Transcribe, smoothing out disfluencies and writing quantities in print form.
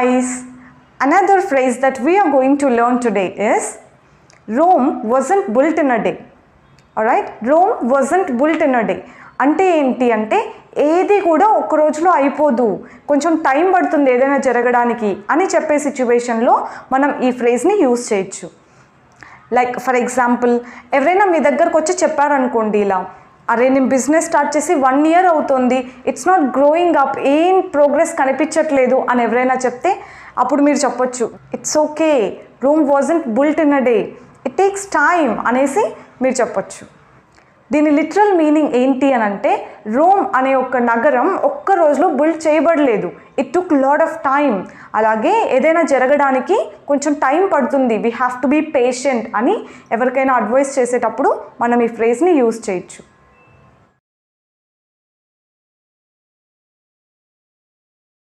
guys, another phrase that we are going to learn today is Rome wasn't built in a day. Alright, Rome wasn't built in a day. అంటే ఏంటి అంటే ఏది కూడా ఒక్క రోజులో అయిపోదు, కొంచెం టైం పడుతుంది ఏదైనా జరగడానికి అని చెప్పే సిచ్యువేషన్లో మనం ఈ ఫ్రేజ్ని యూజ్ చేయొచ్చు. లైక్ ఫర్ ఎగ్జాంపుల్, ఎవరైనా మీ దగ్గరకు వచ్చి చెప్పారనుకోండి ఇలా, అరే నేను బిజినెస్ స్టార్ట్ చేసి 1 year అవుతుంది, ఇట్స్ నాట్ గ్రోయింగ్ అప్, ఏం ప్రోగ్రెస్ కనిపించట్లేదు అని ఎవరైనా చెప్తే అప్పుడు మీరు చెప్పొచ్చు, it's okay, Rome wasn't built in a day, it takes time అనేసి మీరు చెప్పొచ్చు. దీని లిటరల్ మీనింగ్ ఏంటి అని అంటే, రోమ్ అనే ఒక నగరం ఒక్క రోజులో బిల్డ్ చేయబడలేదు, it took lot of time. అలాగే ఏదైనా జరగడానికి కొంచెం టైం పడుతుంది, we have to be patient అని ఎవరికైనా అడ్వైస్ చేసేటప్పుడు మనం ఈ ఫ్రేజ్ని యూజ్ చేయొచ్చు.